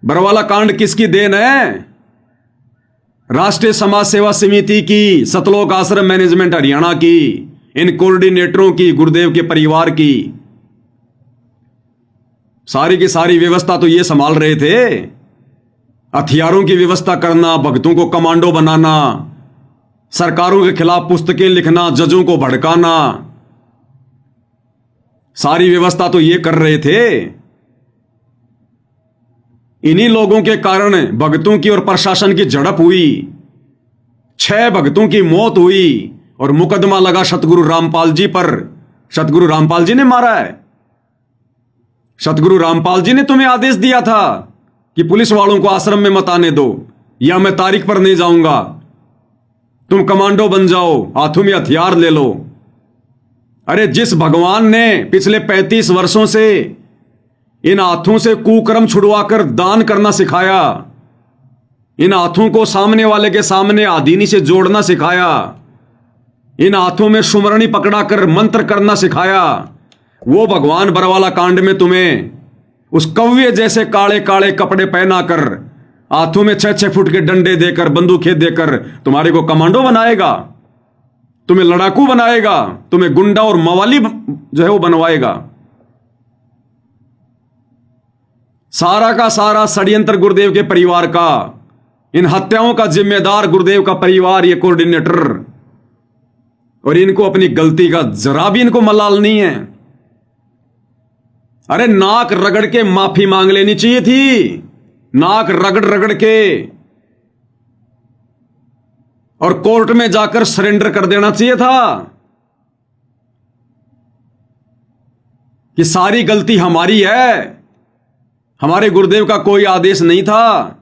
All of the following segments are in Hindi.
बरवाला कांड किसकी देन है? राष्ट्रीय समाज सेवा समिति की, सतलोक आश्रम मैनेजमेंट हरियाणा की, इन कोऑर्डिनेटरों की, गुरुदेव के परिवार की। सारी की सारी व्यवस्था तो ये संभाल रहे थे। हथियारों की व्यवस्था करना, भक्तों को कमांडो बनाना, सरकारों के खिलाफ पुस्तकें लिखना, जजों को भड़काना, सारी व्यवस्था तो ये कर रहे थे। इन्हीं लोगों के कारण भक्तों की और प्रशासन की झड़प हुई, 6 भक्तों की मौत हुई और मुकदमा लगा सतगुरु रामपाल जी पर। सतगुरु रामपाल जी ने मारा है। सतगुरु रामपाल जी ने तुम्हें आदेश दिया था कि पुलिस वालों को आश्रम में मत आने दो, या मैं तारीख पर नहीं जाऊंगा, तुम कमांडो बन जाओ, हाथों में हथियार ले लो। अरे जिस भगवान ने पिछले 35 वर्षों से इन हाथों से कुकर्म छुड़वाकर दान करना सिखाया, इन हाथों को सामने वाले के सामने आदीनी से जोड़ना सिखाया, इन हाथों में सुमरणी पकड़ाकर मंत्र करना सिखाया, वो भगवान बरवाला कांड में तुम्हें उस कव्य जैसे काले काले कपड़े पहनाकर, हाथों में 6-6 फुट के डंडे देकर, बंदूकें देकर तुम्हारे को कमांडो बनाएगा, तुम्हें लड़ाकू बनाएगा, तुम्हें गुंडा और मवाली जो है वो बनवाएगा। सारा का सारा षड्यंत्र गुरुदेव के परिवार का, इन हत्याओं का जिम्मेदार गुरुदेव का परिवार, ये कोऑर्डिनेटर। और इनको अपनी गलती का जरा भी इनको मलाल नहीं है। अरे नाक रगड़ के माफी मांग लेनी चाहिए थी, नाक रगड़ रगड़ के, और कोर्ट में जाकर सरेंडर कर देना चाहिए था कि सारी गलती हमारी है, हमारे गुरुदेव का कोई आदेश नहीं था,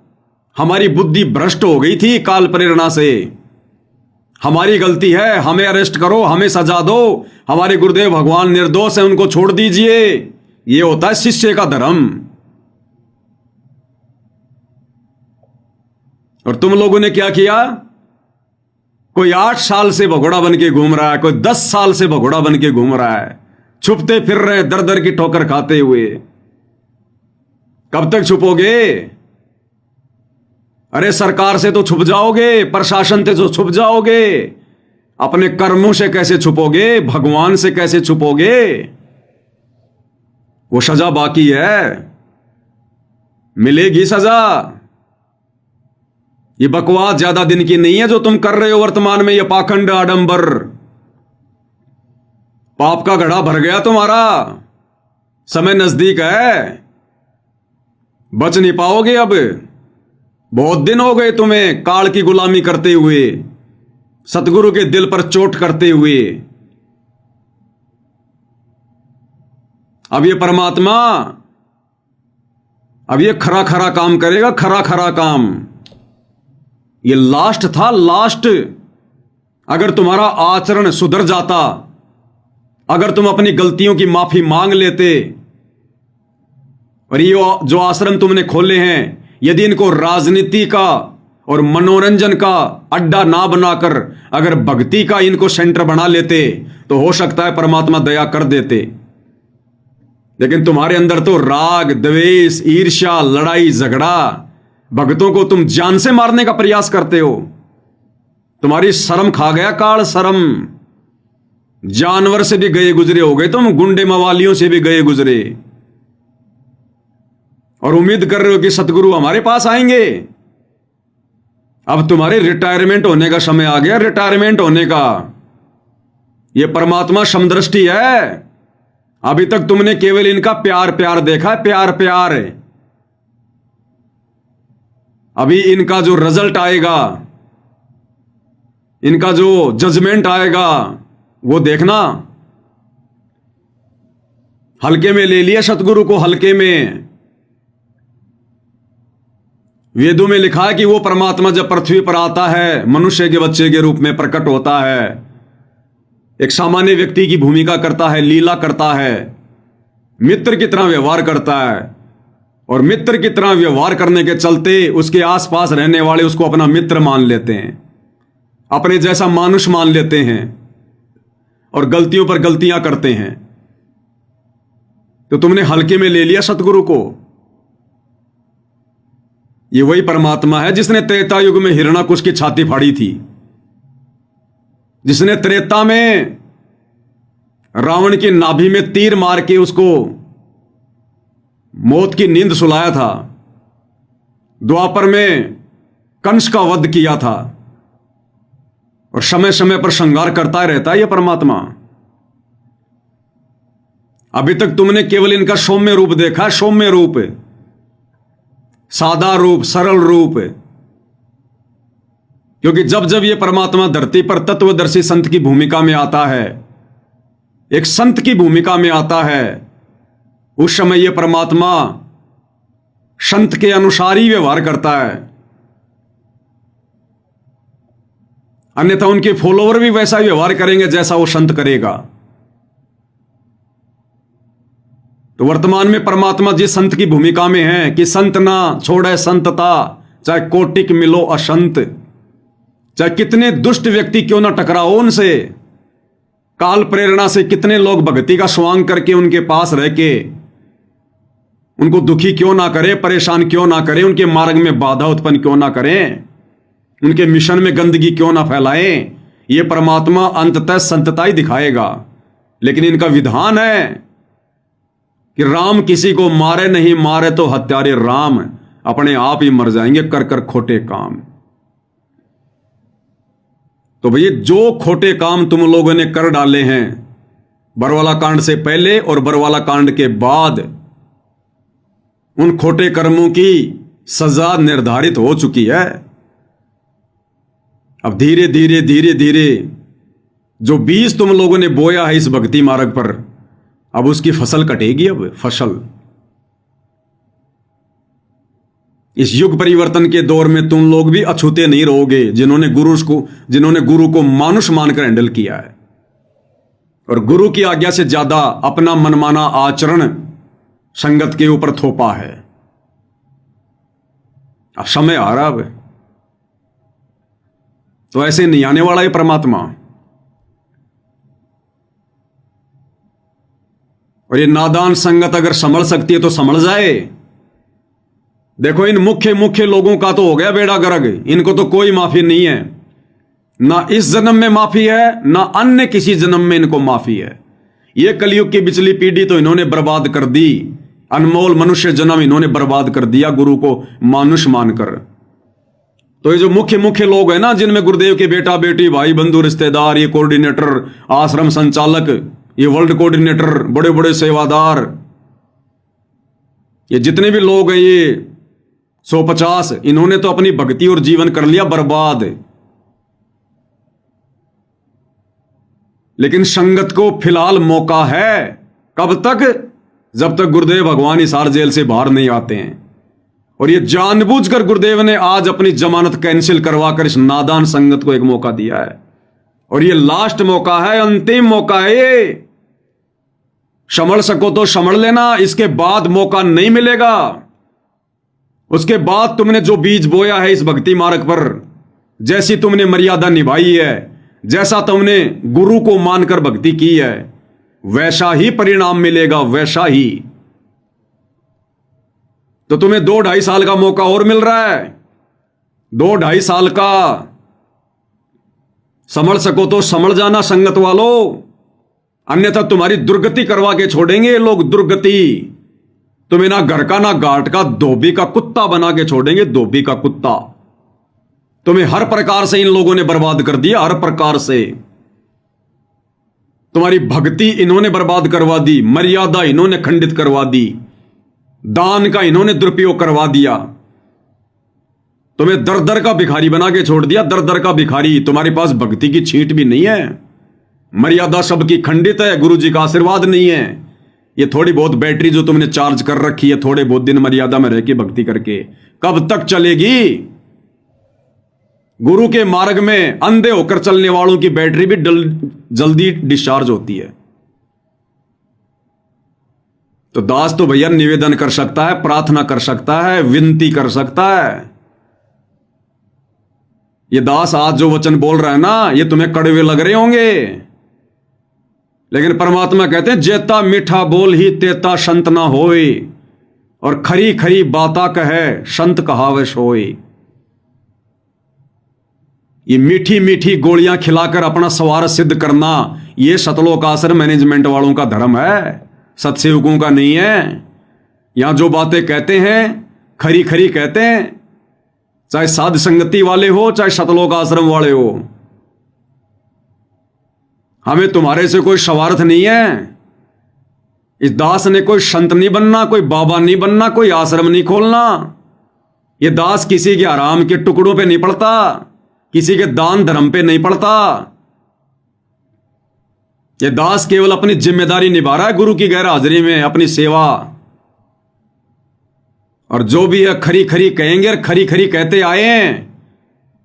हमारी बुद्धि भ्रष्ट हो गई थी काल प्रेरणा से, हमारी गलती है, हमें अरेस्ट करो, हमें सजा दो, हमारे गुरुदेव भगवान निर्दोष है, उनको छोड़ दीजिए। यह होता है शिष्य का धर्म। और तुम लोगों ने क्या किया? कोई 8 साल से भगोड़ा बन के घूम रहा है, कोई 10 साल से भगोड़ा बन के घूम रहा है, छुपते फिर रहे, दर दर की ठोकर खाते हुए। कब तक छुपोगे? अरे सरकार से तो छुप जाओगे, प्रशासन से तो छुप जाओगे, अपने कर्मों से कैसे छुपोगे? भगवान से कैसे छुपोगे? वो सजा बाकी है, मिलेगी सजा। ये बकवास ज्यादा दिन की नहीं है जो तुम कर रहे हो वर्तमान में, ये पाखंड आडंबर। पाप का घड़ा भर गया तुम्हारा, समय नजदीक है, बच नहीं पाओगे अब। बहुत दिन हो गए तुम्हें काल की गुलामी करते हुए, सतगुरु के दिल पर चोट करते हुए। अब ये परमात्मा, अब ये खरा खरा काम करेगा, खरा खरा काम। ये लास्ट था, लास्ट। अगर तुम्हारा आचरण सुधर जाता, अगर तुम अपनी गलतियों की माफी मांग लेते, और ये जो आश्रम तुमने खोले हैं, यदि इनको राजनीति का और मनोरंजन का अड्डा ना बनाकर अगर भक्ति का इनको सेंटर बना लेते, तो हो सकता है परमात्मा दया कर देते। लेकिन तुम्हारे अंदर तो राग, द्वेष, ईर्ष्या, लड़ाई झगड़ा, भक्तों को तुम जान से मारने का प्रयास करते हो। तुम्हारी शर्म खा गया काल, शर्म। जानवर से भी गए गुजरे हो गए तुम, गुंडे मवालियों से भी गए गुजरे, और उम्मीद कर रहे हो कि सतगुरु हमारे पास आएंगे। अब तुम्हारे रिटायरमेंट होने का समय आ गया, रिटायरमेंट होने का। यह परमात्मा समदृष्टि है। अभी तक तुमने केवल इनका प्यार प्यार देखा है, प्यार प्यार। अभी इनका जो रिजल्ट आएगा, इनका जो जजमेंट आएगा, वो देखना। हल्के में ले लिया सतगुरु को, हल्के में। वेदों में लिखा है कि वो परमात्मा जब पृथ्वी पर आता है, मनुष्य के बच्चे के रूप में प्रकट होता है, एक सामान्य व्यक्ति की भूमिका करता है, लीला करता है, मित्र की तरह व्यवहार करता है, और मित्र की तरह व्यवहार करने के चलते उसके आसपास रहने वाले उसको अपना मित्र मान लेते हैं, अपने जैसा मानुष मान लेते हैं, और गलतियों पर गलतियां करते हैं। तो तुमने हल्के में ले लिया सतगुरु को। ये वही परमात्मा है जिसने त्रेता युग में हिरण्याकुश की छाती फाड़ी थी, जिसने त्रेता में रावण की नाभि में तीर मार के उसको मौत की नींद सुलाया था, द्वापर में कंस का वध किया था, और समय समय पर श्रृंगार करता रहता है यह परमात्मा। अभी तक तुमने केवल इनका सौम्य रूप देखा, सौम्य रूप, सादा रूप, सरल रूप। क्योंकि जब जब यह परमात्मा धरती पर तत्वदर्शी संत की भूमिका में आता है, एक संत की भूमिका में आता है, उस समय यह परमात्मा संत के अनुसार ही व्यवहार करता है। अन्यथा उनके फॉलोवर भी वैसा ही व्यवहार करेंगे जैसा वो संत करेगा। तो वर्तमान में परमात्मा जिस संत की भूमिका में है कि संत ना छोड़े संतता, चाहे कोटिक मिलो असंत, चाहे कितने दुष्ट व्यक्ति क्यों ना टकराओ उनसे, काल प्रेरणा से कितने लोग भक्ति का स्वांग करके उनके पास रह के उनको दुखी क्यों ना करे, परेशान क्यों ना करे, उनके मार्ग में बाधा उत्पन्न क्यों ना करें, उनके मिशन में गंदगी क्यों ना फैलाएं, ये परमात्मा अंततः संतता ही दिखाएगा। लेकिन इनका विधान है कि राम किसी को मारे नहीं, मारे तो हत्यारे राम, अपने आप ही मर जाएंगे कर कर खोटे काम। तो भैया जो खोटे काम तुम लोगों ने कर डाले हैं बरवाला कांड से पहले और बरवाला कांड के बाद, उन खोटे कर्मों की सजा निर्धारित हो चुकी है। अब धीरे धीरे धीरे धीरे जो बीज तुम लोगों ने बोया है इस भक्ति मार्ग पर, अब उसकी फसल कटेगी। अब फसल इस युग परिवर्तन के दौर में तुम लोग भी अछूते नहीं रहोगे, जिन्होंने गुरु को मानुष मानकर हैंडल किया है और गुरु की आज्ञा से ज्यादा अपना मनमाना आचरण संगत के ऊपर थोपा है। अब समय आ रहा है, तो ऐसे नहीं आने वाला है परमात्मा। और ये नादान संगत अगर संभल सकती है तो संभल जाए। देखो इन मुख्य मुख्य लोगों का तो हो गया बेड़ा गर्क, इनको तो कोई माफी नहीं है, ना इस जन्म में माफी है ना अन्य किसी जन्म में इनको माफी है। ये कलयुग की बिचली पीढ़ी तो इन्होंने बर्बाद कर दी, अनमोल मनुष्य जन्म इन्होंने बर्बाद कर दिया गुरु को मानुष मानकर। तो ये जो मुख्य मुख्य लोग हैं ना, जिनमें गुरुदेव के बेटा बेटी भाई बंधु रिश्तेदार, ये कोऑर्डिनेटर, आश्रम संचालक, ये वर्ल्ड कोऑर्डिनेटर, बड़े बड़े सेवादार, ये जितने भी लोग हैं, ये 150, इन्होंने तो अपनी भक्ति और जीवन कर लिया बर्बाद। लेकिन संगत को फिलहाल मौका है, कब तक? जब तक गुरुदेव भगवान हिसार जेल से बाहर नहीं आते हैं। और ये जानबूझकर गुरुदेव ने आज अपनी जमानत कैंसिल करवाकर इस नादान संगत को एक मौका दिया है, और ये लास्ट मौका है, अंतिम मौका है। ये संभल सको तो संभल लेना, इसके बाद मौका नहीं मिलेगा। उसके बाद तुमने जो बीज बोया है इस भक्ति मार्ग पर, जैसी तुमने मर्यादा निभाई है, जैसा तुमने गुरु को मानकर भक्ति की है, वैसा ही परिणाम मिलेगा, वैसा ही। तो तुम्हें 2-2.5 साल का मौका और मिल रहा है, 2-2.5 साल का। संभल सको तो संभल जाना संगत वालों, अन्यथा तुम्हारी दुर्गति करवा के छोड़ेंगे ये लोग, दुर्गति। तुम्हें ना घर का ना घाट का, धोबी का कुत्ता बना के छोड़ेंगे, धोबी का कुत्ता। तुम्हें हर प्रकार से इन लोगों ने बर्बाद कर दिया, हर प्रकार से। तुम्हारी भक्ति इन्होंने बर्बाद करवा दी, मर्यादा इन्होंने खंडित करवा दी, दान का इन्होंने दुरुपयोग करवा दिया, तुम्हें दर दर का भिखारी बना के छोड़ दिया, दर दर का भिखारी। तुम्हारे पास भक्ति की छींट भी नहीं है, मर्यादा सबकी खंडित है, गुरु जी का आशीर्वाद नहीं है। ये थोड़ी बहुत बैटरी जो तुमने चार्ज कर रखी है, थोड़े बहुत दिन मर्यादा में रह के भक्ति करके, कब तक चलेगी? गुरु के मार्ग में अंधे होकर चलने वालों की बैटरी भी जल्दी डिस्चार्ज होती है। तो दास तो भैया निवेदन कर सकता है, प्रार्थना कर सकता है, विनती कर सकता है। ये दास आज जो वचन बोल रहा है ना, ये तुम्हें कड़वे लग रहे होंगे, लेकिन परमात्मा कहते हैं जेता मीठा बोल ही तेता संत ना होए। और खरी खरी बाता कहे संत कहावे सोए। ये मीठी मीठी गोलियां खिलाकर अपना स्वार्थ सिद्ध करना, ये सतलोक आश्रम मैनेजमेंट वालों का धर्म है, सत्सेवकों का नहीं है। यहां जो बातें कहते हैं खरी खरी कहते हैं, चाहे साध संगति वाले हो चाहे सतलोक आश्रम वाले हो। हमें तुम्हारे से कोई स्वार्थ नहीं है। इस दास ने कोई संत नहीं बनना, कोई बाबा नहीं बनना, कोई आश्रम नहीं खोलना। ये दास किसी के आराम के टुकड़ों पे नहीं पड़ता, किसी के दान धर्म पे नहीं पड़ता। ये दास केवल अपनी जिम्मेदारी निभा रहा है गुरु की गैर हाजिरी में, अपनी सेवा। और जो भी है खरी खरी कहेंगे और खरी खरी कहते आए हैं,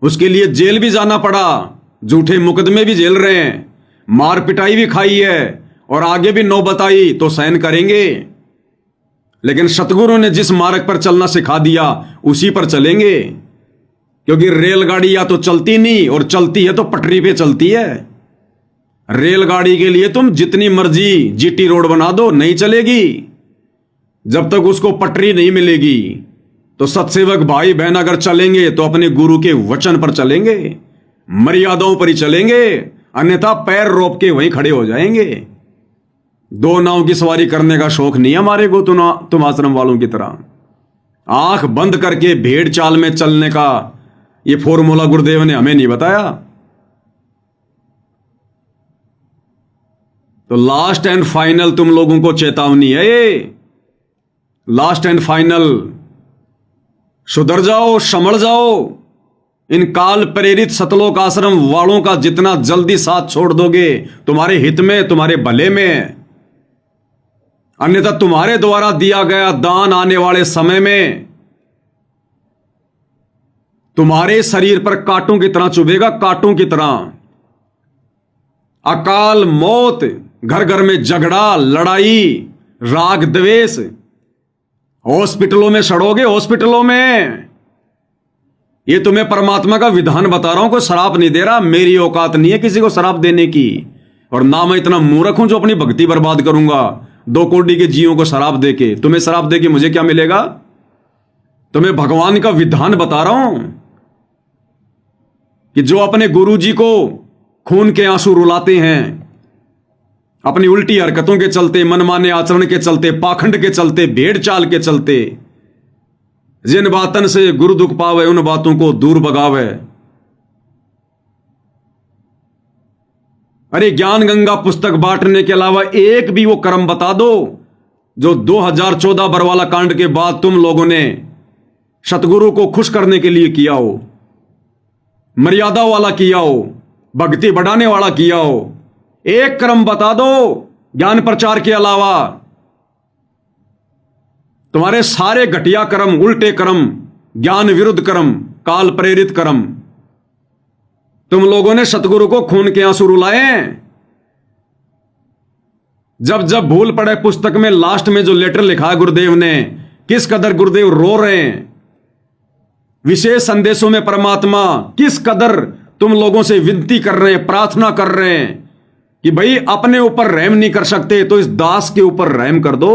उसके लिए जेल भी जाना पड़ा, झूठे मुकदमे भी झेल रहे हैं, मार पिटाई भी खाई है, और आगे भी नौबत आई तो सहन करेंगे। लेकिन सतगुरु ने जिस मार्ग पर चलना सिखा दिया उसी पर चलेंगे, क्योंकि रेलगाड़ी या तो चलती नहीं, और चलती है तो पटरी पे चलती है। रेलगाड़ी के लिए तुम जितनी मर्जी जीटी रोड बना दो, नहीं चलेगी जब तक उसको पटरी नहीं मिलेगी। तो सत्सेवक भाई बहन अगर चलेंगे तो अपने गुरु के वचन पर चलेंगे, मर्यादाओं पर ही चलेंगे, अन्यथा पैर रोप के वहीं खड़े हो जाएंगे। दो नाव की सवारी करने का शौक नहीं हमारे को, तुम आश्रम वालों की तरह आंख बंद करके भेड़ चाल में चलने का ये फॉर्मूला गुरुदेव ने हमें नहीं बताया। तो लास्ट एंड फाइनल तुम लोगों को चेतावनी है, ये लास्ट एंड फाइनल। सुधर जाओ, संभल जाओ। इन काल प्रेरित सतलोक आश्रम वालों का जितना जल्दी साथ छोड़ दोगे तुम्हारे हित में, तुम्हारे भले में। अन्यथा तुम्हारे द्वारा दिया गया दान आने वाले समय में तुम्हारे शरीर पर कांटों की तरह चुभेगा, कांटों की तरह। अकाल मौत, घर घर में झगड़ा, लड़ाई, राग द्वेष, हॉस्पिटलों में सड़ोगे, हॉस्पिटलों में। ये तुम्हें परमात्मा का विधान बता रहा हूं, कोई शराब नहीं दे रहा। मेरी औकात नहीं है किसी को शराब देने की, और ना मैं इतना मूर्ख हूं जो अपनी भक्ति बर्बाद करूंगा 2 कोटि के जीवों को शराब देके। तुम्हें शराब देके मुझे क्या मिलेगा? तुम्हें भगवान का विधान बता रहा हूं कि जो अपने गुरु जी को खून के आंसू रुलाते हैं, अपनी उल्टी हरकतों के चलते, मनमाने आचरण के चलते, पाखंड के चलते, भेड़ चाल के चलते, जिन बातन से गुरु दुख पावे उन बातों को दूर भगावे। अरे ज्ञान गंगा पुस्तक बांटने के अलावा एक भी वो कर्म बता दो जो 2014 बरवाला कांड के बाद तुम लोगों ने सतगुरु को खुश करने के लिए किया हो, मर्यादा वाला किया हो, भक्ति बढ़ाने वाला किया हो। एक कर्म बता दो ज्ञान प्रचार के अलावा। तुम्हारे सारे घटिया कर्म, उल्टे कर्म, ज्ञान विरुद्ध कर्म, काल प्रेरित कर्म, तुम लोगों ने सतगुरु को खून के आंसू रुलाए। जब जब भूल पड़े पुस्तक में लास्ट में जो लेटर लिखा है गुरुदेव ने, किस कदर गुरुदेव रो रहे हैं। विशेष संदेशों में परमात्मा किस कदर तुम लोगों से विनती कर रहे हैं, प्रार्थना कर रहे हैं कि भाई अपने ऊपर रहम नहीं कर सकते तो इस दास के ऊपर रहम कर दो।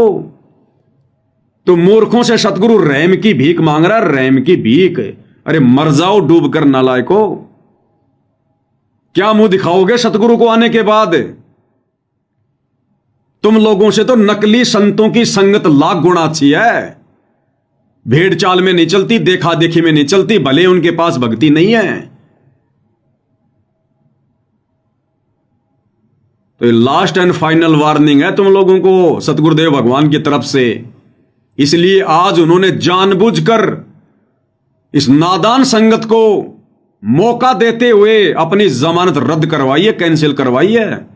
तो मूर्खों से सतगुरु रहम की भीख मांग रहा है, रहम की भीख। अरे मर जाओ डूब कर नालायको। क्या मुंह दिखाओगे सतगुरु को आने के बाद? तुम लोगों से तो नकली संतों की संगत लाख गुना अच्छी है। भेड़ चाल में नहीं चलती, देखा देखी में नहीं चलती, भले उनके पास भक्ति नहीं है। तो ये लास्ट एंड फाइनल वार्निंग है तुम लोगों को सतगुरुदेव भगवान की तरफ से। इसलिए आज उन्होंने जानबूझकर इस नादान संगत को मौका देते हुए अपनी जमानत रद्द करवाई है, कैंसिल करवाई है।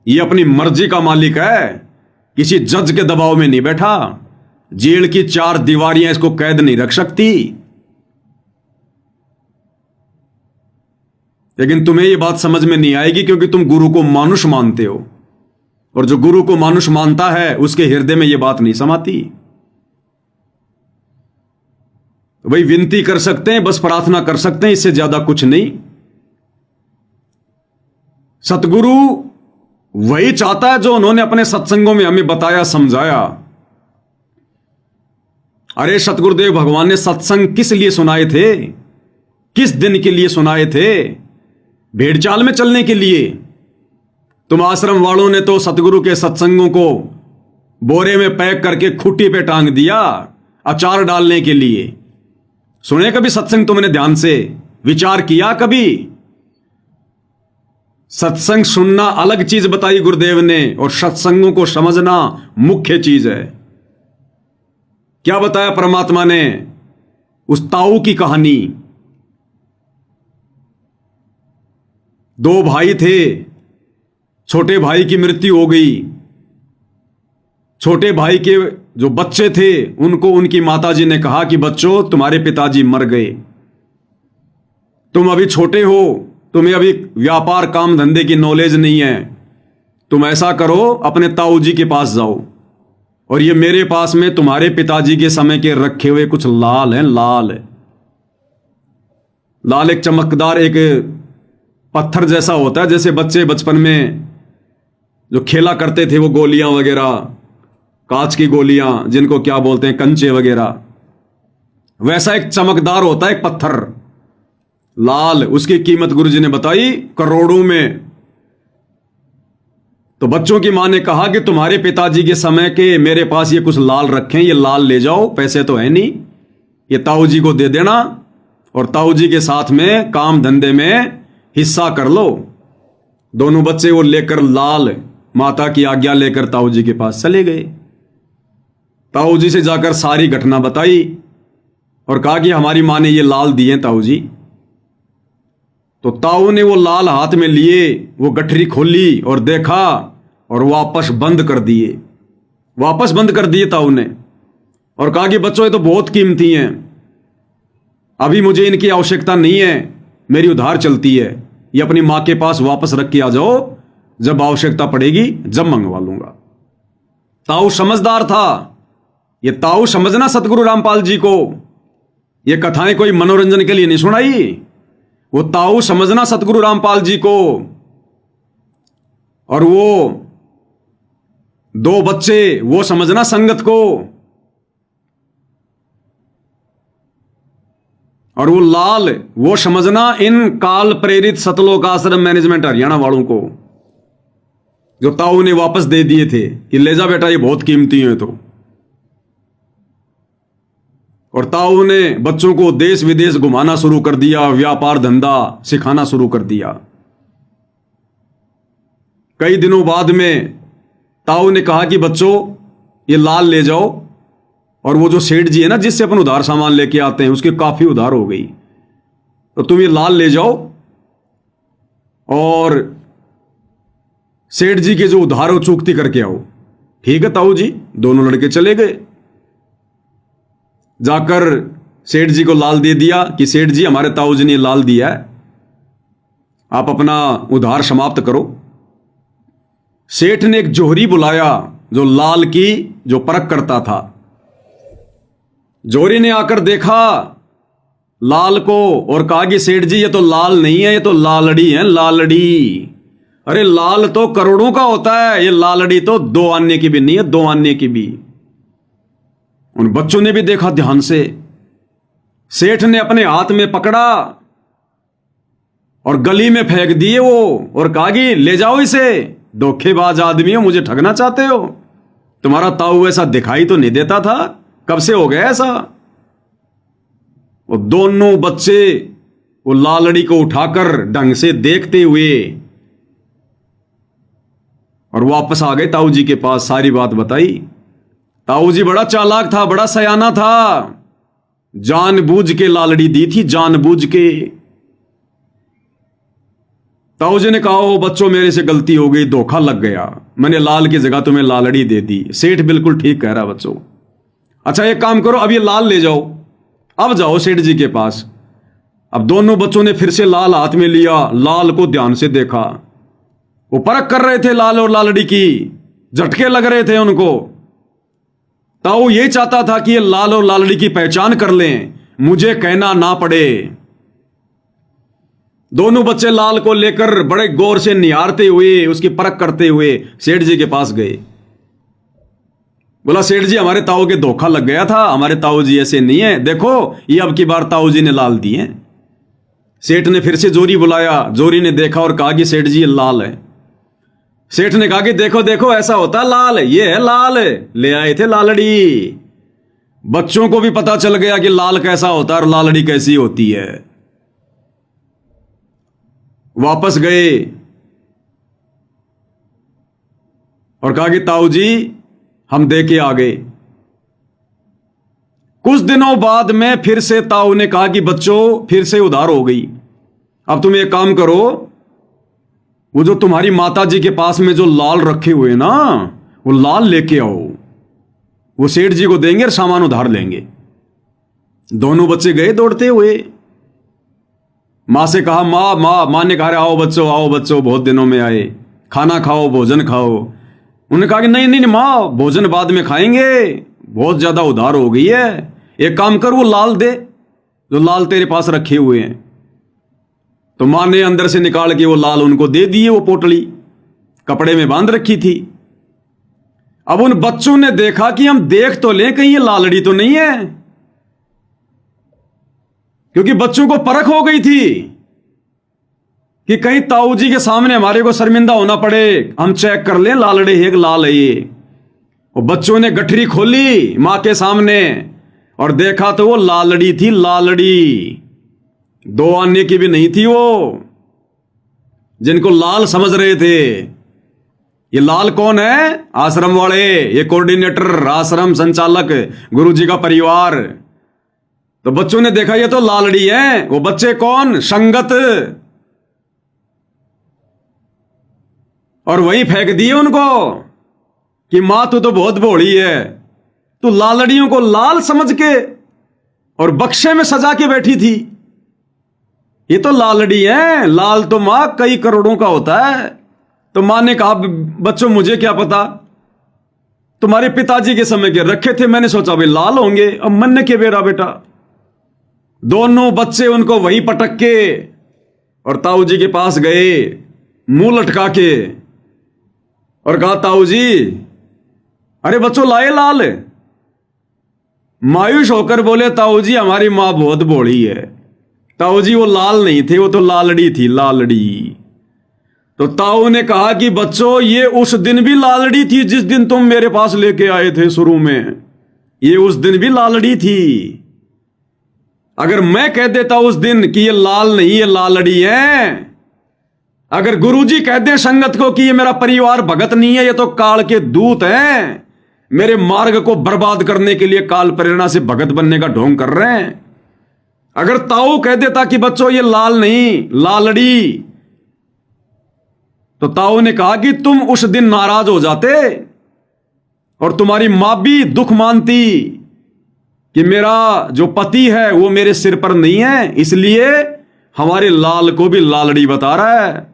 ये अपनी मर्जी का मालिक है, किसी जज के दबाव में नहीं बैठा। जेल की 4 दीवारियां इसको कैद नहीं रख सकती। लेकिन तुम्हें यह बात समझ में नहीं आएगी क्योंकि तुम गुरु को मानुष मानते हो, और जो गुरु को मानुष मानता है उसके हृदय में यह बात नहीं समाती। तो भाई विनती कर सकते हैं, बस प्रार्थना कर सकते हैं, इससे ज्यादा कुछ नहीं। सतगुरु वही चाहता है जो उन्होंने अपने सत्संगों में हमें बताया, समझाया अरे सतगुरुदेव भगवान ने सत्संग किस लिए सुनाए थे? किस दिन के लिए सुनाए थे? भेड़चाल में चलने के लिए? तुम आश्रम वालों ने तो सतगुरु के सत्संगों को बोरे में पैक करके खूंटी पे टांग दिया अचार डालने के लिए। सुने कभी सत्संग? तुमने ध्यान से विचार किया कभी? सत्संग सुनना अलग चीज बताई गुरुदेव ने, और सत्संगों को समझना मुख्य चीज है। क्या बताया परमात्मा ने? उस ताऊ की कहानी। दो भाई थे, छोटे भाई की मृत्यु हो गई। छोटे भाई के जो बच्चे थे उनको उनकी माताजी ने कहा कि बच्चों, तुम्हारे पिताजी मर गए, तुम अभी छोटे हो, तुम्हें अभी व्यापार काम धंधे की नॉलेज नहीं है, तुम ऐसा करो अपने ताऊ जी के पास जाओ, और ये मेरे पास में तुम्हारे पिताजी के समय के रखे हुए कुछ लाल हैं। लाल लाल एक चमकदार एक पत्थर जैसा होता है, जैसे बच्चे बचपन में जो खेला करते थे, वो गोलियां वगैरह, कांच की गोलियां जिनको क्या बोलते हैं, कंचे वगैरह, वैसा एक चमकदार होता है एक पत्थर लाल। उसकी कीमत गुरुजी ने बताई करोड़ों में। तो बच्चों की मां ने कहा कि तुम्हारे पिताजी के समय के मेरे पास ये कुछ लाल रखे हैं, ये लाल ले जाओ, पैसे तो है नहीं, ये ताऊ जी को दे देना और ताऊ जी के साथ में काम धंधे में हिस्सा कर लो। दोनों बच्चे वो लेकर लाल, माता की आज्ञा लेकर ताऊ जी के पास चले गए। ताऊ जी से जाकर सारी घटना बताई और कहा कि हमारी मां ने ये लाल दिए ताऊ जी। तो ताऊ ने वो लाल हाथ में लिए, वो गठरी खोली और देखा और वापस बंद कर दिए। वापस बंद कर दिए ताऊ ने और कहा कि बच्चों, ये तो बहुत कीमती हैं, अभी मुझे इनकी आवश्यकता नहीं है, मेरी उधार चलती है, ये अपनी मां के पास वापस रख के आ जाओ, जब आवश्यकता पड़ेगी जब मंगवा लूंगा। ताऊ समझदार था। ये ताऊ समझना सतगुरु रामपाल जी को, ये कथाएं कोई मनोरंजन के लिए नहीं सुनाई, वो ताऊ समझना सतगुरु रामपाल जी को। और वो दो बच्चे वो समझना संगत को, और वो लाल वो समझना इन काल प्रेरित सतलोक आश्रम मैनेजमेंट हरियाणा वालों को, जो ताऊ ने वापस दे दिए थे कि ले जा बेटा, ये बहुत कीमती है। तो और ताऊ ने बच्चों को देश विदेश घुमाना शुरू कर दिया, व्यापार धंधा सिखाना शुरू कर दिया। कई दिनों बाद में ताऊ ने कहा कि बच्चों, ये लाल ले जाओ, और वो जो सेठ जी है ना जिससे अपन उधार सामान लेके आते हैं, उसके काफी उधार हो गई, तो तुम ये लाल ले जाओ और सेठ जी के जो उधार हो चुकती करके आओ। ठीक है ताऊ जी। दोनों लड़के चले गए, जाकर सेठ जी को लाल दे दिया कि सेठ जी, हमारे ताऊ जी ने लाल दिया है, आप अपना उधार समाप्त करो। सेठ ने एक जोहरी बुलाया जो लाल की जो परख करता था। जोहरी ने आकर देखा लाल को और कहा कि सेठ जी, ये तो लाल नहीं है, ये तो लालड़ी है, लालड़ी। अरे लाल तो करोड़ों का होता है, ये लालड़ी तो 2 आने की भी नहीं है, 2 आने की भी। उन बच्चों ने भी देखा ध्यान से। सेठ ने अपने हाथ में पकड़ा और गली में फेंक दिए वो, और कहा कि ले जाओ इसे, धोखेबाज आदमी हो, मुझे ठगना चाहते हो, तुम्हारा ताऊ ऐसा दिखाई तो नहीं देता था, कब से हो गया ऐसा। वो दोनों बच्चे वो लालड़ी को उठाकर ढंग से देखते हुए और वापस आ गए ताऊ जी के पास, सारी बात बताई। ताऊ जी बड़ा चालाक था, बड़ा सयाना था, जानबूझ के लालड़ी दी थी, जानबूझ के। ताऊ जी ने कहा, ओ बच्चों, मेरे से गलती हो गई, धोखा लग गया, मैंने लाल की जगह तुम्हें लालड़ी दे दी। सेठ बिल्कुल ठीक कह रहा बच्चों। अच्छा एक काम करो, अब ये लाल ले जाओ, अब जाओ सेठ जी के पास। अब दोनों बच्चों ने फिर से लाल हाथ में लिया, लाल को ध्यान से देखा। वो परख कर रहे थे लाल और लालड़ी की, झटके लग रहे थे उनको। ताऊ ये चाहता था कि ये लाल और लालड़ी की पहचान कर लें, मुझे कहना ना पड़े। दोनों बच्चे लाल को लेकर बड़े गौर से निहारते हुए, उसकी परख करते हुए सेठ जी के पास गए। बोला सेठ जी हमारे ताऊ के धोखा लग गया था, हमारे ताऊ जी ऐसे नहीं है, देखो ये अब की बार ताऊ जी ने लाल दिए। सेठ ने फिर से जोरी बुलाया, जोरी ने देखा और कहा कि सेठ जी ये लाल है। सेठ ने कहा कि देखो देखो ऐसा होता लाल, ये है लाल, ले आए थे लालड़ी। बच्चों को भी पता चल गया कि लाल कैसा होता है और लालड़ी कैसी होती है। वापस गए और कहा कि ताऊ जी हम दे के आ गए। कुछ दिनों बाद में फिर से ताऊ ने कहा कि बच्चों फिर से उधार हो गई, अब तुम एक काम करो, वो जो तुम्हारी माता जी के पास में जो लाल रखे हुए ना वो लाल लेके आओ, वो सेठ जी को देंगे और सामान उधार लेंगे। दोनों बच्चे गए दौड़ते हुए, मां से कहा मां मां मां ने कहा आओ बच्चों बहुत दिनों में आए, खाना खाओ भोजन खाओ। उन्होंने कहा कि नहीं नहीं मां भोजन बाद में खाएंगे, बहुत ज्यादा उधार हो गई है, एक काम कर वो लाल दे जो लाल तेरे पास रखे हुए हैं। तो मां ने अंदर से निकाल के वो लाल उनको दे दिए, वो पोटली कपड़े में बांध रखी थी। अब उन बच्चों ने देखा कि हम देख तो लें कहीं ये लालड़ी तो नहीं है, क्योंकि बच्चों को परख हो गई थी कि कहीं ताऊ जी के सामने हमारे को शर्मिंदा होना पड़े, हम चेक कर लें लालड़ी है कि लाल है ये। वो बच्चों ने गठरी खोली मां के सामने और देखा तो वो लालड़ी थी, लालड़ी, दो आने की भी नहीं थी। वो जिनको लाल समझ रहे थे, ये लाल कौन है? आश्रम वाले, ये कोऑर्डिनेटर, आश्रम संचालक, गुरुजी का परिवार। तो बच्चों ने देखा ये तो लालड़ी है। वो बच्चे कौन? संगत, और वहीं फेंक दिए उनको कि मां तू तो बहुत भोली है, तू लालड़ियों को लाल समझ के और बक्से में सजा के बैठी थी। ये तो लालड़ी है, लाल तो मां कई करोड़ों का होता है। तो मां ने कहा बच्चों मुझे क्या पता, तुम्हारे पिताजी के समय के रखे थे, मैंने सोचा भाई लाल होंगे, अब मन के बेरा बेटा। दोनों बच्चे उनको वहीं पटक के और ताऊ जी के पास गए मुंह लटका के और कहा ताऊ जी अरे बच्चों लाए लाल। मायूस होकर बोले ताऊ जी हमारी मां बहुत भोली है। ताऊ जी वो लाल नहीं थे, वो तो लालड़ी थी, लालड़ी। तो ताऊ ने कहा कि बच्चों ये उस दिन भी लालड़ी थी जिस दिन तुम मेरे पास लेके आए थे शुरू में, ये उस दिन भी लालड़ी थी। अगर मैं कह देता उस दिन कि ये लाल नहीं ये लालड़ी है, अगर गुरुजी कह दे संगत को कि ये मेरा परिवार भगत नहीं है, ये तो काल के दूत हैं, मेरे मार्ग को बर्बाद करने के लिए काल प्रेरणा से भगत बनने का ढोंग कर रहे हैं। अगर ताऊ कह देता कि बच्चों ये लाल नहीं लालड़ी, तो ताऊ ने कहा कि तुम उस दिन नाराज हो जाते और तुम्हारी मां भी दुख मानती कि मेरा जो पति है वो मेरे सिर पर नहीं है, इसलिए हमारे लाल को भी लालड़ी बता रहा है।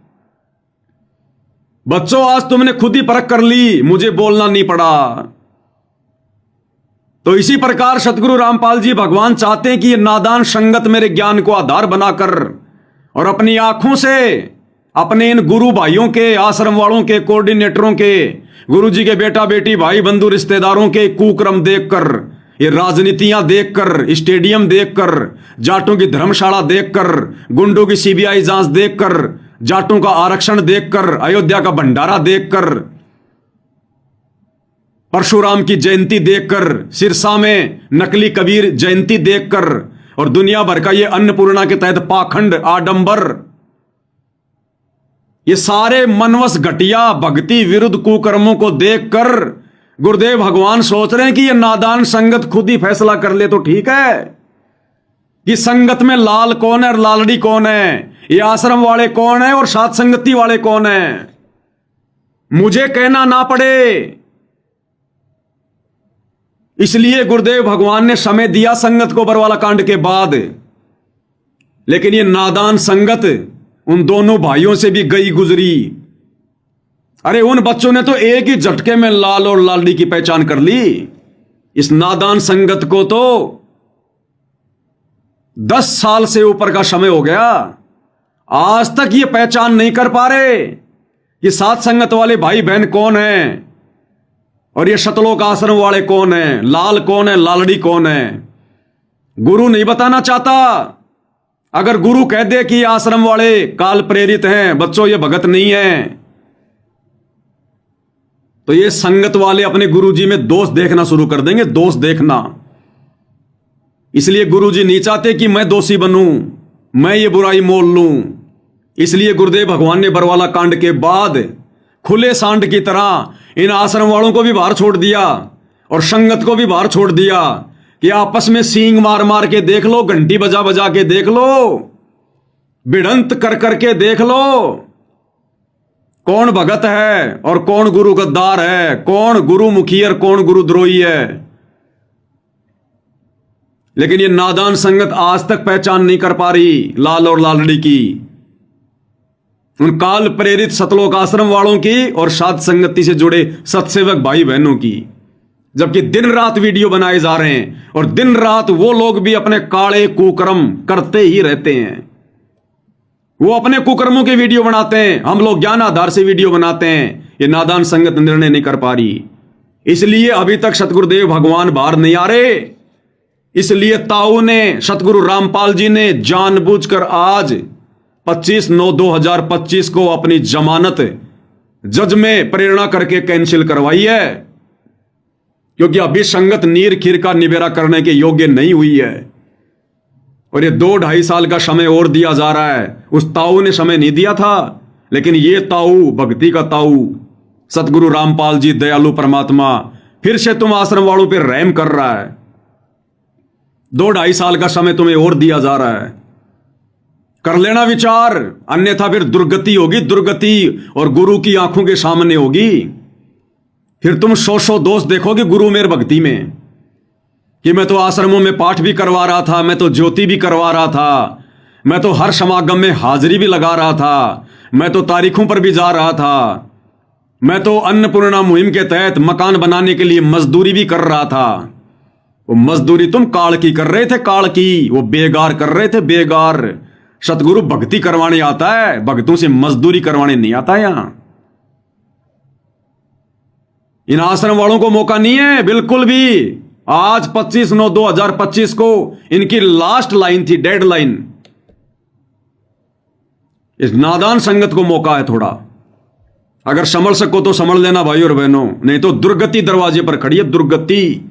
बच्चों आज तुमने खुद ही परख कर ली, मुझे बोलना नहीं पड़ा। तो इसी प्रकार सतगुरु रामपाल जी भगवान चाहते हैं कि ये नादान संगत मेरे ज्ञान को आधार बनाकर और अपनी आंखों से अपने इन गुरु भाइयों के, आश्रम वालों के, कोऑर्डिनेटरों के, गुरु जी के बेटा बेटी भाई बंधु रिश्तेदारों के कुक्रम देखकर, ये राजनीतियां देखकर, स्टेडियम देखकर, जाटों की धर्मशाला देखकर, गुंडों की सीबीआई जांच देखकर, जाटों का आरक्षण देखकर, अयोध्या का भंडारा देखकर, परशुराम की जयंती देखकर, सिरसा में नकली कबीर जयंती देखकर और दुनिया भर का ये अन्नपूर्णा के तहत पाखंड आडंबर, ये सारे मनवस घटिया भक्ति विरुद्ध कुकर्मों को देखकर गुरुदेव भगवान सोच रहे हैं कि ये नादान संगत खुद ही फैसला कर ले तो ठीक है कि संगत में लाल कौन है और लालड़ी कौन है, ये आश्रम वाले कौन है और साथ संगति वाले कौन है, मुझे कहना ना पड़े। इसलिए गुरुदेव भगवान ने समय दिया संगत को बरवाला कांड के बाद, लेकिन ये नादान संगत उन दोनों भाइयों से भी गई गुजरी। अरे उन बच्चों ने तो एक ही झटके में लाल और लालड़ी की पहचान कर ली। इस नादान संगत को तो 10 साल से ऊपर का समय हो गया, आज तक ये पहचान नहीं कर पा रहे कि साथ संगत वाले भाई बहन कौन है। और ये शतलोक आश्रम वाले कौन है, लाल कौन है, लालड़ी कौन है, गुरु नहीं बताना चाहता। अगर गुरु कह दे कि आश्रम वाले काल प्रेरित हैं, बच्चों ये भगत नहीं है, तो ये संगत वाले अपने गुरुजी में दोष देखना शुरू कर देंगे, दोष देखना। इसलिए गुरुजी नहीं चाहते कि मैं दोषी बनूं, मैं ये बुराई मोल लूं। इसलिए गुरुदेव भगवान ने बरवाला कांड के बाद खुले सांड की तरह इन आश्रम वालों को भी बाहर छोड़ दिया और संगत को भी बाहर छोड़ दिया कि आपस में सींग मार मार के देख लो, घंटी बजा बजा के देख लो, भिड़ंत कर करके देख लो, कौन भगत है और कौन गुरु गद्दार है, कौन गुरु मुखी और कौन गुरु द्रोही है। लेकिन ये नादान संगत आज तक पहचान नहीं कर पा रही लाल और लालड़ी की, उन काल प्रेरित सतलोक आश्रम वालों की और साध संगति से जुड़े सत्सेवक भाई बहनों की। जबकि दिन रात वीडियो बनाए जा रहे हैं और दिन रात वो लोग भी अपने काले कुकर्म करते ही रहते हैं। वो अपने कुकर्मों के वीडियो बनाते हैं, हम लोग ज्ञान आधार से वीडियो बनाते हैं। ये नादान संगत निर्णय नहीं कर पा रही, इसलिए अभी तक सतगुरुदेव भगवान बाहर नहीं आ रहे। इसलिए ताऊ ने, सतगुरु रामपाल जी ने जानबूझकर आज 25/9/2025 को अपनी जमानत जज में प्रेरणा करके कैंसिल करवाई है, क्योंकि अभी संगत नीर खीर का निबेरा करने के योग्य नहीं हुई है। और ये 2-2.5 साल का समय और दिया जा रहा है। उस ताऊ ने समय नहीं दिया था, लेकिन ये ताऊ, भक्ति का ताऊ सतगुरु रामपाल जी दयालु परमात्मा फिर से तुम आश्रम वालों पे रहम कर रहा है। 2-2.5 साल का समय तुम्हें और दिया जा रहा है, कर लेना विचार, अन्यथा फिर दुर्गति होगी, दुर्गति और गुरु की आंखों के सामने होगी। फिर तुम सौ दोष देखोगे गुरु मेर भक्ति में कि मैं तो आश्रमों में पाठ भी करवा रहा था, मैं तो ज्योति भी करवा रहा था, मैं तो हर समागम में हाजिरी भी लगा रहा था, मैं तो तारीखों पर भी जा रहा था, मैं तो अन्नपूर्णा मुहिम के तहत मकान बनाने के लिए मजदूरी भी कर रहा था। वो मजदूरी तुम काल की कर रहे थे, काल की, वो बेगार कर रहे थे, बेगार। सतगुरु भक्ति करवाने आता है, भक्तों से मजदूरी करवाने नहीं आता यहां। इन आश्रम वालों को मौका नहीं है बिल्कुल भी। आज 25/9/2025 को इनकी लास्ट लाइन थी, डेडलाइन। इस नादान संगत को मौका है थोड़ा, अगर संभल सको तो संभल लेना भाई और बहनों, नहीं तो दुर्गति दरवाजे पर खड़ी है, दुर्गति।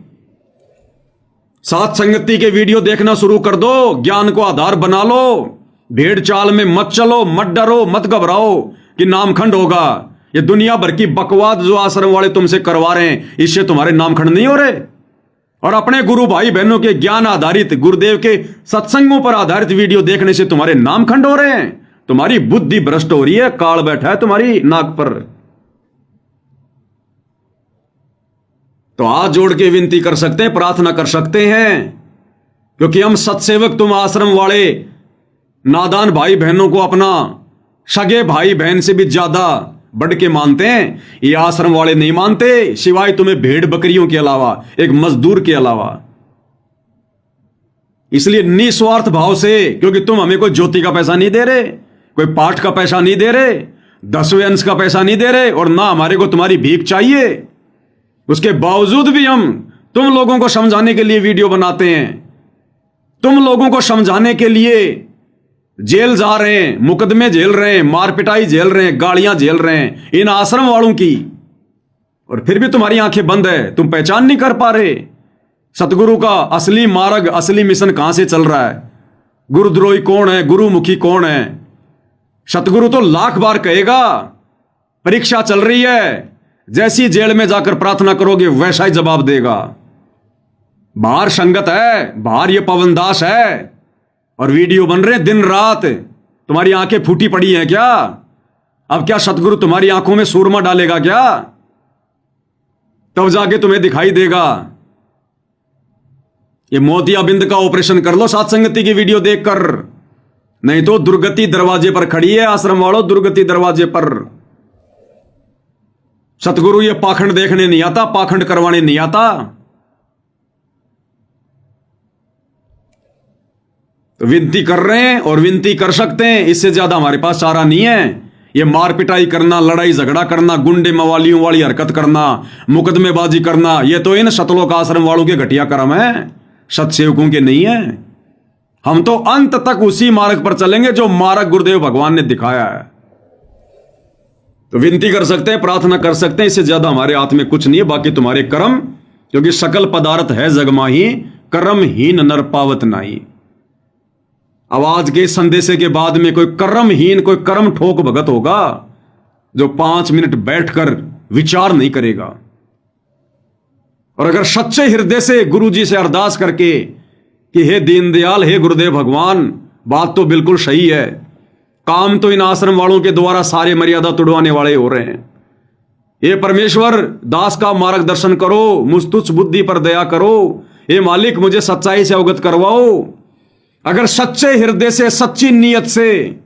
साथ संगति के वीडियो देखना शुरू कर दो, ज्ञान को आधार बना लो, भेड़ चाल में मत चलो, मत डरो, मत घबराओ कि नामखंड होगा। ये दुनिया भर की बकवाद जो आश्रम वाले तुमसे करवा रहे हैं, इससे तुम्हारे नामखंड नहीं हो रहे। और अपने गुरु भाई बहनों के ज्ञान आधारित, गुरुदेव के सत्संगों पर आधारित वीडियो देखने से तुम्हारे नामखंड हो रहे हैं। तुम्हारी बुद्धि भ्रष्ट हो रही है, काल बैठा है तुम्हारी नाक पर। तो हाथ जोड़ के विनती कर सकते हैं, प्रार्थना कर सकते हैं, क्योंकि हम सत्सेवक, तुम आश्रम वाले नादान भाई बहनों को अपना सगे भाई बहन से भी ज्यादा बढ़ के मानते हैं। ये आश्रम वाले नहीं मानते, सिवाय तुम्हें भेड़ बकरियों के अलावा, एक मजदूर के अलावा। इसलिए निस्वार्थ भाव से, क्योंकि तुम हमें कोई ज्योति का पैसा नहीं दे रहे, कोई पाठ का पैसा नहीं दे रहे, 10वें अंश का पैसा नहीं दे रहे, और ना हमारे को तुम्हारी भीख चाहिए, उसके बावजूद भी हम तुम लोगों को समझाने के लिए वीडियो बनाते हैं, तुम लोगों को समझाने के लिए जेल जा रहे हैं, मुकदमे झेल रहे हैं, मार पिटाई झेल रहे हैं, गालियां झेल रहे हैं इन आश्रम वालों की, और फिर भी तुम्हारी आंखें बंद है, तुम पहचान नहीं कर पा रहे सतगुरु का असली मार्ग, असली मिशन कहां से चल रहा है। गुरुद्रोही कौन है, गुरुमुखी कौन है। सतगुरु तो लाख बार कहेगा परीक्षा चल रही है, जैसी जेल में जाकर प्रार्थना करोगे वैसा ही जवाब देगा। बाहर संगत है, बाहर ये पवनदास है, और वीडियो बन रहे दिन रात। तुम्हारी आंखें फूटी पड़ी हैं क्या? अब क्या सतगुरु तुम्हारी आंखों में सूरमा डालेगा क्या? तब जाके तुम्हें दिखाई देगा। ये मोतियाबिंद का ऑपरेशन कर लो साथ संगति की वीडियो देखकर, नहीं तो दुर्गति दरवाजे पर खड़ी है आश्रम वालों, दुर्गति दरवाजे पर। सतगुरु ये पाखंड देखने नहीं आता, पाखंड करवाने नहीं आता। तो विनती कर रहे हैं और विनती कर सकते हैं, इससे ज्यादा हमारे पास चारा नहीं है। ये मार पिटाई करना, लड़ाई झगड़ा करना, गुंडे मवालियों वाली हरकत करना, मुकदमेबाजी करना, ये तो इन सतलोक आश्रम वालों के घटिया कर्म है, सतसेवकों के नहीं है। हम तो अंत तक उसी मार्ग पर चलेंगे जो मार्ग गुरुदेव भगवान ने दिखाया है। तो विनती कर सकते हैं, प्रार्थना कर सकते हैं, इससे ज्यादा हमारे हाथ में कुछ नहीं है। बाकी तुम्हारे कर्म, क्योंकि सकल पदार्थ है जगमाही, कर्महीन नर पावत नाही। अब आज के संदेशे के बाद में कोई कर्महीन, कोई कर्म ठोक भगत होगा जो 5 मिनट बैठकर विचार नहीं करेगा। और अगर सच्चे हृदय से गुरु जी से अरदास करके कि हे दीनदयाल, हे गुरुदेव भगवान, बात तो बिल्कुल सही है, काम तो इन आश्रम वालों के द्वारा सारे मर्यादा तोड़वाने वाले हो रहे हैं, ये परमेश्वर दास का मार्गदर्शन करो, मुझ तुच्छ बुद्धि पर दया करो, हे मालिक मुझे सच्चाई से अवगत करवाओ। अगर सच्चे हृदय से, सच्ची नीयत से,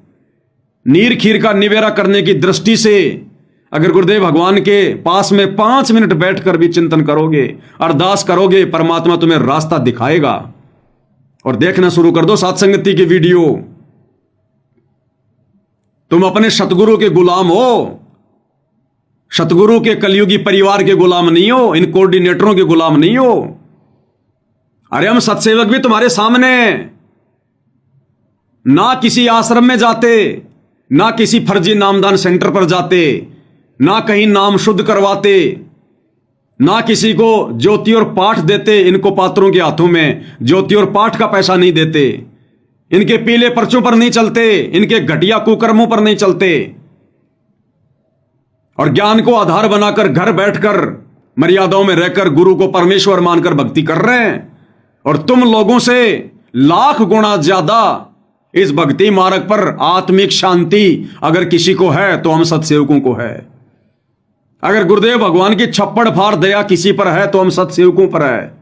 नीर खीर का निवेरा करने की दृष्टि से अगर गुरुदेव भगवान के पास में 5 मिनट बैठकर भी चिंतन करोगे, अरदास करोगे, परमात्मा तुम्हें रास्ता दिखाएगा। और देखना शुरू कर दो सत्संगति की वीडियो। तुम अपने सतगुरु के गुलाम हो, सतगुरु के कलयुगी परिवार के गुलाम नहीं हो, इन कोऑर्डिनेटरों के गुलाम नहीं हो। अरे हम सत्सेवक भी तुम्हारे सामने, ना किसी आश्रम में जाते, ना किसी फर्जी नामदान सेंटर पर जाते, ना कहीं नाम शुद्ध करवाते, ना किसी को ज्योति और पाठ देते। इनको पात्रों के हाथों में ज्योति और पाठ का पैसा नहीं देते, इनके पीले पर्चों पर नहीं चलते, इनके घटिया कुकर्मों पर नहीं चलते, और ज्ञान को आधार बनाकर घर बैठकर मर्यादाओं में रहकर गुरु को परमेश्वर मानकर भक्ति कर रहे हैं। और तुम लोगों से लाख गुना ज्यादा इस भक्ति मार्ग पर आत्मिक शांति अगर किसी को है तो हम सत्सेवकों को है। अगर गुरुदेव भगवान की छप्पड़ फाड़ दया किसी पर है तो हम सत्सेवकों पर है।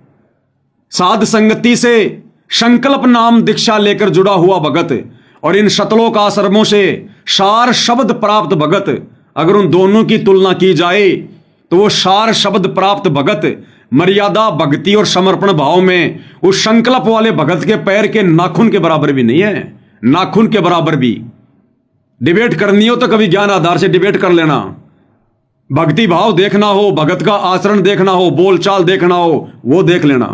साध संगति से संकल्प नाम दीक्षा लेकर जुड़ा हुआ भगत और इन शतलोक आश्रमों से सार शब्द प्राप्त भगत, अगर उन दोनों की तुलना की जाए तो वो सार शब्द प्राप्त भगत मर्यादा, भक्ति और समर्पण भाव में उस संकल्प वाले भगत के पैर के नाखून के बराबर भी नहीं है, नाखून के बराबर भी। डिबेट करनी हो तो कभी ज्ञान आधार से डिबेट कर लेना, भक्ति भाव देखना हो, भगत का आचरण देखना हो, बोलचाल देखना हो, वो देख लेना।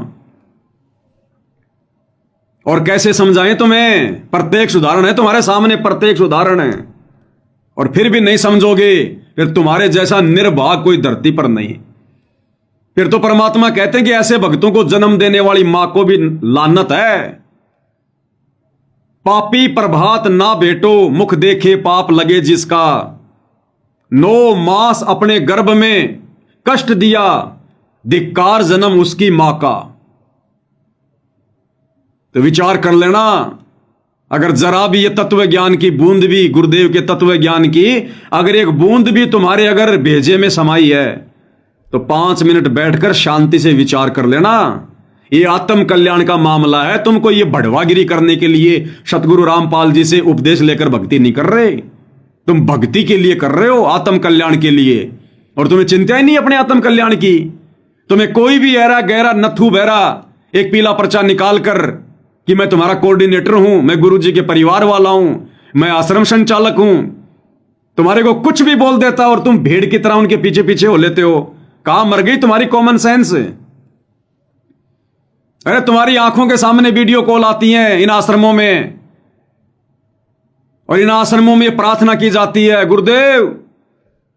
और कैसे समझाएं तुम्हें, प्रत्येक उदाहरण है तुम्हारे सामने, प्रत्येक उदाहरण है। और फिर भी नहीं समझोगे, फिर तुम्हारे जैसा निर्भाग कोई धरती पर नहीं। फिर तो परमात्मा कहते हैं कि ऐसे भक्तों को जन्म देने वाली मां को भी लानत है। पापी प्रभात ना बेटो, मुख देखे पाप लगे जिसका, 9 मास अपने गर्भ में कष्ट दिया, धिक्कार जन्म उसकी मां का। तो विचार कर लेना, अगर जरा भी ये तत्व ज्ञान की बूंद भी, गुरुदेव के तत्व ज्ञान की अगर एक बूंद भी तुम्हारे अगर भेजे में समाई है तो 5 मिनट बैठकर शांति से विचार कर लेना। ये आत्म कल्याण का मामला है, तुमको ये बढ़वागिरी करने के लिए सतगुरु रामपाल जी से उपदेश लेकर भक्ति नहीं कर रहे, तुम भक्ति के लिए कर रहे हो, आत्म कल्याण के लिए। और तुम्हें चिंता ही नहीं अपने आत्म कल्याण की। तुम्हें कोई भी ऐरा गहरा नथु बहरा एक पीला पर्चा निकाल कर कि मैं तुम्हारा कोऑर्डिनेटर हूं, मैं गुरु जी के परिवार वाला हूं, मैं आश्रम संचालक हूं, तुम्हारे को कुछ भी बोल देता और तुम भेड़ की तरह उनके पीछे पीछे हो लेते हो। कहां मर गई तुम्हारी कॉमन सेंस? अरे तुम्हारी आंखों के सामने वीडियो कॉल आती हैं इन आश्रमों में, और इन आश्रमों में प्रार्थना की जाती है, गुरुदेव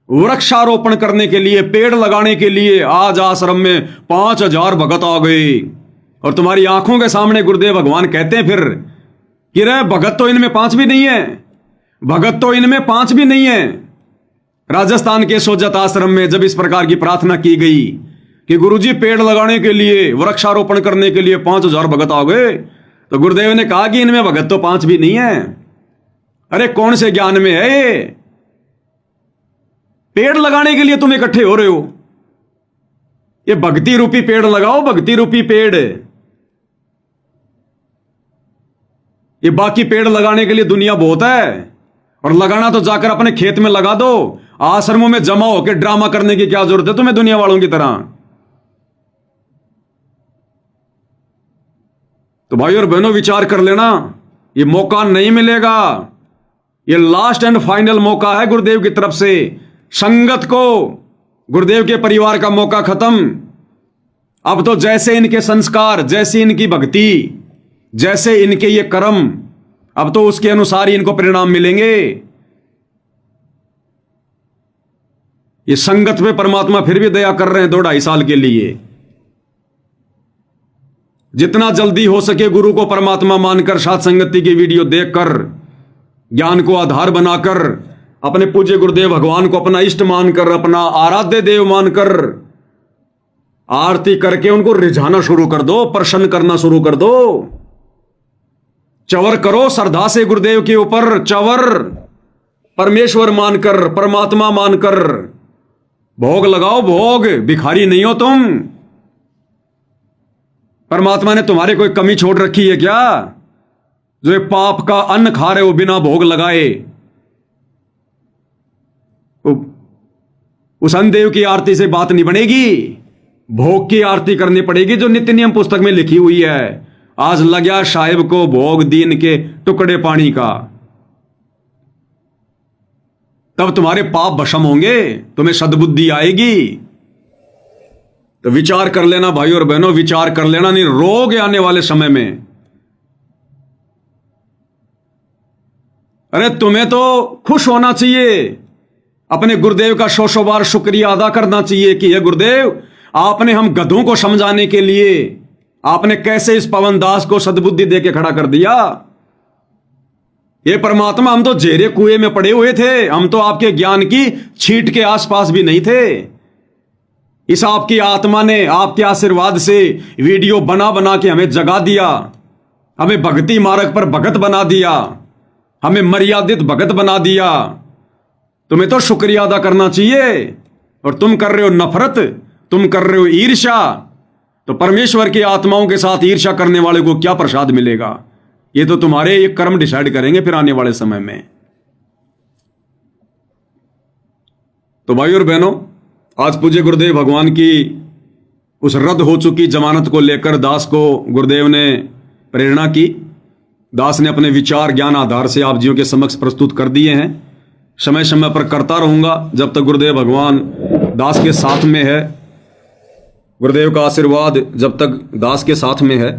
वृक्षारोपण करने के लिए, पेड़ लगाने के लिए आज आश्रम में 5000 भगत आ गए। और तुम्हारी आंखों के सामने गुरुदेव भगवान कहते हैं फिर कि रे भगत तो इनमें 5 भी नहीं है, भगत तो इनमें 5 भी नहीं है। राजस्थान के सोजत आश्रम में जब इस प्रकार की प्रार्थना की गई कि गुरुजी पेड़ लगाने के लिए, वृक्षारोपण करने के लिए 5000 भगत आ गए, तो गुरुदेव ने कहा कि इनमें भगत तो 5 भी नहीं है। अरे कौन से ज्ञान में है ये? पेड़ लगाने के लिए तुम इकट्ठे हो रहे हो, ये भक्ति रूपी पेड़ लगाओ, भक्ति रूपी पेड़। ये बाकी पेड़ लगाने के लिए दुनिया बहुत है, और लगाना तो जाकर अपने खेत में लगा दो। आश्रमों में जमा होकर ड्रामा करने की क्या जरूरत है तुम्हें दुनिया वालों की तरह? तो भाई और बहनों विचार कर लेना, ये मौका नहीं मिलेगा, ये लास्ट एंड फाइनल मौका है गुरुदेव की तरफ से। संगत को, गुरुदेव के परिवार का मौका खत्म। अब तो जैसे इनके संस्कार, जैसी इनकी भक्ति, जैसे इनके ये कर्म, अब तो उसके अनुसार ही इनको परिणाम मिलेंगे। ये संगत पे परमात्मा फिर भी दया कर रहे हैं 2-2.5 साल के लिए। जितना जल्दी हो सके गुरु को परमात्मा मानकर, साथ संगति की वीडियो देखकर, ज्ञान को आधार बनाकर, अपने पूज्य गुरुदेव भगवान को अपना इष्ट मानकर, अपना आराध्य देव मानकर आरती करके उनको रिझाना शुरू कर दो, प्रसन्न करना शुरू कर दो। चवर करो श्रद्धा से गुरुदेव के ऊपर, चवर परमेश्वर मानकर, परमात्मा मानकर भोग लगाओ, भोग। भिखारी नहीं हो तुम। परमात्मा ने तुम्हारे कोई कमी छोड़ रखी है क्या, जो एक पाप का अन्न खा रहे हो बिना भोग लगाए? उस अन्नदेव की आरती से बात नहीं बनेगी, भोग की आरती करनी पड़ेगी जो नित्य नियम पुस्तक में लिखी हुई है। आज लग्या साहिब को भोग दीन के टुकड़े पानी का, तब तुम्हारे पाप भस्म होंगे, तुम्हें सद्बुद्धि आएगी। तो विचार कर लेना भाई और बहनों, विचार कर लेना, नहीं रोगे आने वाले समय में। अरे तुम्हें तो खुश होना चाहिए, अपने गुरुदेव का 100 बार शुक्रिया अदा करना चाहिए कि हे गुरुदेव, आपने हम गधों को समझाने के लिए आपने कैसे इस पवन दास को सद्बुद्धि दे के खड़ा कर दिया। ये परमात्मा, हम तो जेरे कुएं में पड़े हुए थे, हम तो आपके ज्ञान की छींट के आसपास भी नहीं थे। इस आपकी आत्मा ने आपके आशीर्वाद से वीडियो बना बना के हमें जगा दिया, हमें भक्ति मार्ग पर भगत बना दिया, हमें मर्यादित भगत बना दिया। तुम्हें तो शुक्रिया अदा करना चाहिए, और तुम कर रहे हो नफरत, तुम कर रहे हो ईर्ष्या। तो परमेश्वर की आत्माओं के साथ ईर्ष्या करने वाले को क्या प्रसाद मिलेगा? ये तो तुम्हारे ये कर्म डिसाइड करेंगे फिर आने वाले समय में। तो भाई और बहनों, आज पूज्य गुरुदेव भगवान की उस रद्द हो चुकी जमानत को लेकर दास को गुरुदेव ने प्रेरणा की। दास ने अपने विचार ज्ञान आधार से आप जियों के समक्ष प्रस्तुत कर दिए हैं। समय समय पर करता रहूंगा जब तक गुरुदेव भगवान दास के साथ में है, गुरुदेव का आशीर्वाद जब तक दास के साथ में है।